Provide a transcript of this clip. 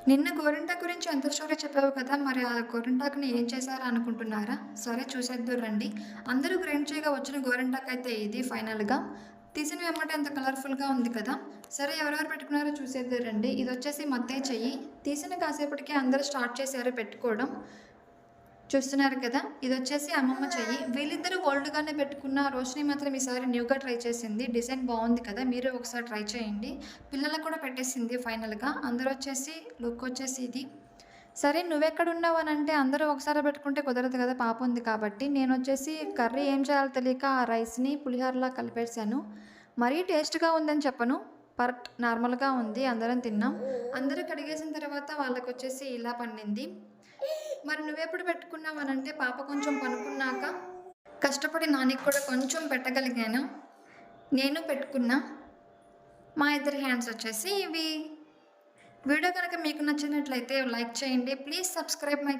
నిన్న గోరింటాకు గురించి ఎంత స్టోరీ చెప్పావు కదా! మరి ఆ గోరింటాకుని ఏం చేశారా అనుకుంటున్నారా? సరే చూసేద్దురు రండి. అందరూ గ్రైండ్ చేయగా వచ్చిన గోరింటాకయితే ఇది ఫైనల్‌గా. తీసిన వెంబటే ఎంత కలర్‌ఫుల్‌గా ఉంది కదా! సరే ఎవరెవరు పెట్టుకున్నారో చూసేద్దురు రండి. ఇదొచ్చేసి మా అత్తయ్య చెయ్యి. తీసిన కాసేపటికే అందరూ స్టార్ట్ చేశారు పెట్టుకోవడం. చూస్తున్నారు కదా! ఇదొచ్చేసి అమ్మమ్మ చెయ్యి. వీళ్ళిద్దరూ ఓల్డ్‌గానే పెట్టుకున్న రోషిని మాత్రం ఈసారి న్యూగా ట్రై చేసింది. డిజైన్ బావుంది కదా! మీరు ఒకసారి ట్రై చేయండి. పిల్లలకు కూడా పెట్టేసింది ఫైనల్‌గా. అందరొచ్చేసి లుకొచ్చేసి ఇది. సరే నువ్వెక్కడున్నావు అనంటే అందరూ ఒకసారే పెట్టుకుంటే కుదరదు కదా! పాప ఉంది కాబట్టి. నేనొచ్చేసి కర్రీ ఏం చేయాలో తెలియక ఆ రైస్‌ని పులిహోరలా కలిపేసాను. మరీ టేస్ట్‌గా ఉందని చెప్పను. నార్మల్‌గా ఉంది. అందరం తిన్నాం. అందరూ కడిగేసిన తర్వాత వాళ్ళకొచ్చేసి ఇలా పండింది. మరి నువ్వెప్పుడు పెట్టుకున్నావనంటే పాప కొంచెం పనుకున్నాక కష్టపడి నానికి కూడా కొంచెం పెట్టగలిగాను. నేను పెట్టుకున్నా. మా ఇద్దరి హ్యాండ్స్ వచ్చేసి ఇవి. వీడియో గనక మీకు నచ్చినట్లయితే లైక్ చేయండి. Please subscribe my